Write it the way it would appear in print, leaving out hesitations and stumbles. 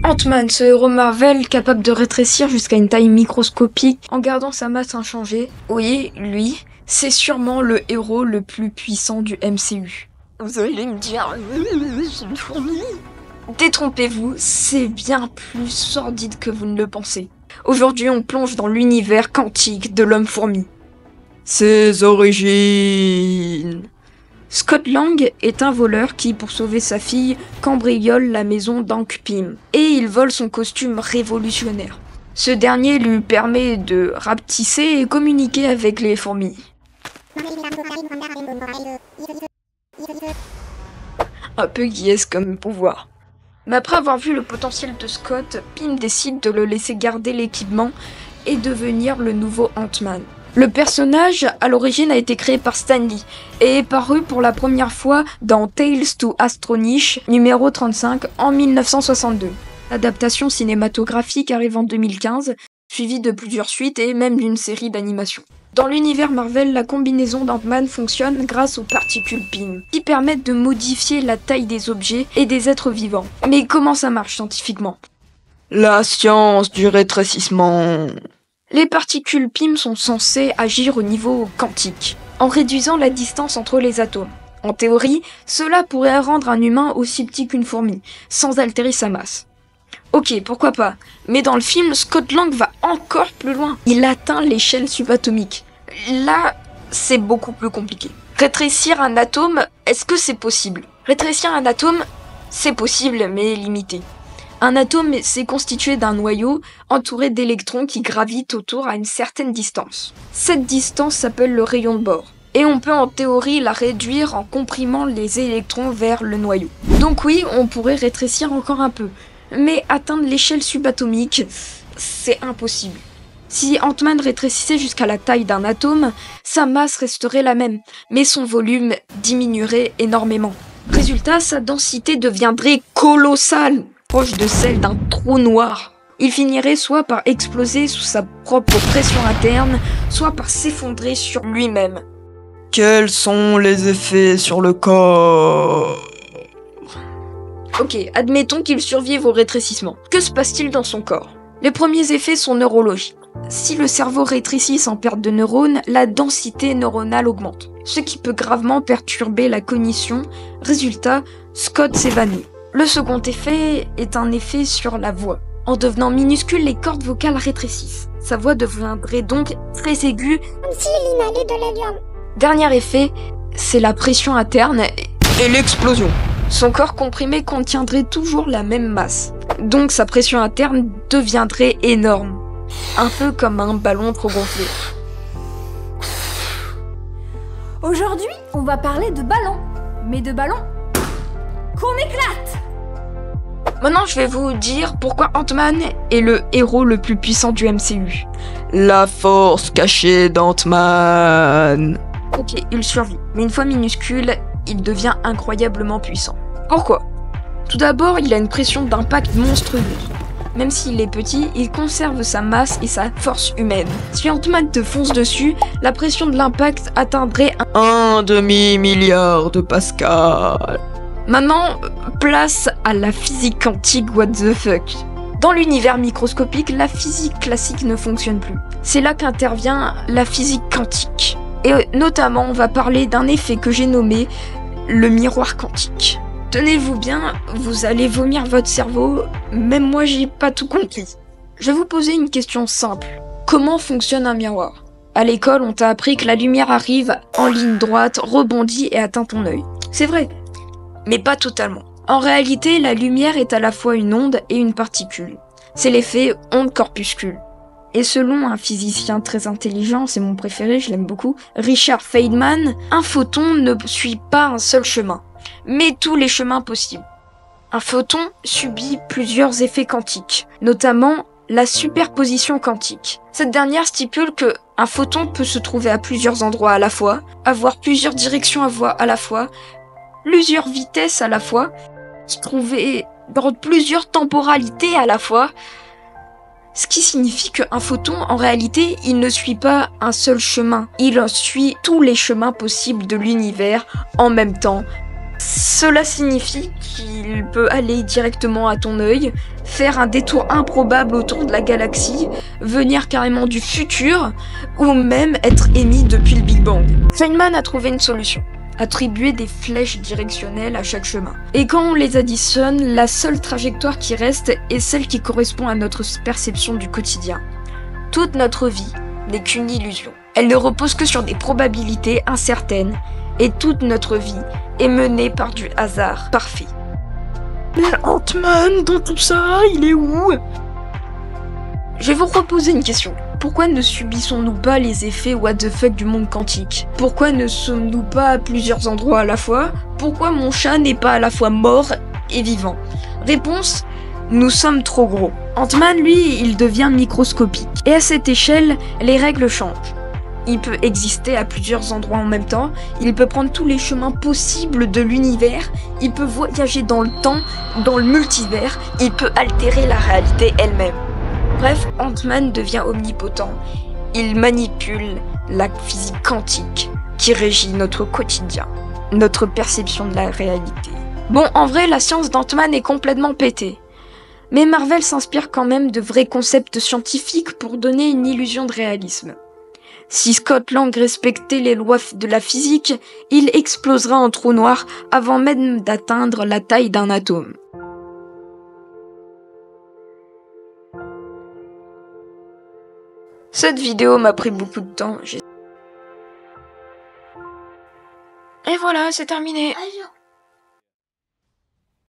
Ant-Man, ce héros Marvel capable de rétrécir jusqu'à une taille microscopique en gardant sa masse inchangée. Oui, lui, c'est sûrement le héros le plus puissant du MCU. Vous allez me dire, c'est une fourmi. Détrompez-vous, c'est bien plus sordide que vous ne le pensez. Aujourd'hui, on plonge dans l'univers quantique de l'homme-fourmi. Ses origines. Scott Lang est un voleur qui, pour sauver sa fille, cambriole la maison d'Hank Pym. Et il vole son costume révolutionnaire. Ce dernier lui permet de rapetisser et communiquer avec les fourmis. Un peu guiesque comme pouvoir. Mais après avoir vu le potentiel de Scott, Pym décide de le laisser garder l'équipement et devenir le nouveau Ant-Man. Le personnage, à l'origine, a été créé par Stan Lee et est paru pour la première fois dans Tales to Astonish, numéro 35, en 1962. L'adaptation cinématographique arrive en 2015, suivie de plusieurs suites et même d'une série d'animation. Dans l'univers Marvel, la combinaison d'Ant-Man fonctionne grâce aux particules Pym, qui permettent de modifier la taille des objets et des êtres vivants. Mais comment ça marche scientifiquement ? La science du rétrécissement. Les particules Pym sont censées agir au niveau quantique, en réduisant la distance entre les atomes. En théorie, cela pourrait rendre un humain aussi petit qu'une fourmi, sans altérer sa masse. Ok, pourquoi pas, mais dans le film, Scott Lang va encore plus loin. Il atteint l'échelle subatomique. Là, c'est beaucoup plus compliqué. Rétrécir un atome, est-ce que c'est possible ? Rétrécir un atome, c'est possible, mais limité. Un atome, c'est constitué d'un noyau entouré d'électrons qui gravitent autour à une certaine distance. Cette distance s'appelle le rayon de Bohr. Et on peut en théorie la réduire en comprimant les électrons vers le noyau. Donc oui, on pourrait rétrécir encore un peu. Mais atteindre l'échelle subatomique, c'est impossible. Si Ant-Man rétrécissait jusqu'à la taille d'un atome, sa masse resterait la même, mais son volume diminuerait énormément. Résultat, sa densité deviendrait colossale, proche de celle d'un trou noir. Il finirait soit par exploser sous sa propre pression interne, soit par s'effondrer sur lui-même. Quels sont les effets sur le corps ? Ok, admettons qu'il survive au rétrécissement. Que se passe-t-il dans son corps ? Les premiers effets sont neurologiques. Si le cerveau rétrécit sans perte de neurones, la densité neuronale augmente, ce qui peut gravement perturber la cognition. Résultat, Scott s'évanouit. Le second effet est un effet sur la voix. En devenant minuscule, les cordes vocales rétrécissent. Sa voix deviendrait donc très aiguë, comme s'il inhalait de l'hélium. Dernier effet, c'est la pression interne et l'explosion. Son corps comprimé contiendrait toujours la même masse. Donc sa pression interne deviendrait énorme. Un peu comme un ballon trop gonflé. Aujourd'hui, on va parler de ballons. Mais de ballons qu'on éclate. Maintenant, je vais vous dire pourquoi Ant-Man est le héros le plus puissant du MCU. La force cachée d'Ant-Man. Ok, il survit. Mais une fois minuscule, il devient incroyablement puissant. Pourquoi ? Tout d'abord, il a une pression d'impact monstrueuse. Même s'il est petit, il conserve sa masse et sa force humaine. Si Ant-Man te fonce dessus, la pression de l'impact atteindrait un demi-milliard de pascal. Maintenant, place à la physique quantique what the fuck. Dans l'univers microscopique, la physique classique ne fonctionne plus. C'est là qu'intervient la physique quantique. Et notamment, on va parler d'un effet que j'ai nommé le miroir quantique. Tenez-vous bien, vous allez vomir votre cerveau, même moi j'ai pas tout compris. Je vais vous poser une question simple. Comment fonctionne un miroir ? À l'école, on t'a appris que la lumière arrive en ligne droite, rebondit et atteint ton œil. C'est vrai, mais pas totalement. En réalité, la lumière est à la fois une onde et une particule. C'est l'effet onde-corpuscule. Et selon un physicien très intelligent, c'est mon préféré, je l'aime beaucoup, Richard Feynman, un photon ne suit pas un seul chemin, mais tous les chemins possibles. Un photon subit plusieurs effets quantiques, notamment la superposition quantique. Cette dernière stipule que un photon peut se trouver à plusieurs endroits à la fois, avoir plusieurs directions à la fois, plusieurs vitesses à la fois, se trouver dans plusieurs temporalités à la fois, ce qui signifie qu'un photon, en réalité, il ne suit pas un seul chemin, il suit tous les chemins possibles de l'univers en même temps, Cela signifie qu'il peut aller directement à ton œil, faire un détour improbable autour de la galaxie, venir carrément du futur, ou même être émis depuis le Big Bang. Feynman a trouvé une solution. Attribuer des flèches directionnelles à chaque chemin. Et quand on les additionne, la seule trajectoire qui reste est celle qui correspond à notre perception du quotidien. Toute notre vie n'est qu'une illusion. Elle ne repose que sur des probabilités incertaines, et toute notre vie est menée par du hasard parfait. Mais Ant-Man, dans tout ça, il est où? Je vais vous reposer une question. Pourquoi ne subissons-nous pas les effets what the fuck du monde quantique? Pourquoi ne sommes-nous pas à plusieurs endroits à la fois? Pourquoi mon chat n'est pas à la fois mort et vivant? Réponse: nous sommes trop gros. Ant-Man, lui, il devient microscopique. Et à cette échelle, les règles changent. Il peut exister à plusieurs endroits en même temps, il peut prendre tous les chemins possibles de l'univers, il peut voyager dans le temps, dans le multivers, il peut altérer la réalité elle-même. Bref, Ant-Man devient omnipotent. Il manipule la physique quantique qui régit notre quotidien, notre perception de la réalité. Bon, en vrai, la science d'Ant-Man est complètement pétée. Mais Marvel s'inspire quand même de vrais concepts scientifiques pour donner une illusion de réalisme. Si Scott Lang respectait les lois de la physique, il explosera en trou noir avant même d'atteindre la taille d'un atome. Cette vidéo m'a pris beaucoup de temps. Et voilà, c'est terminé.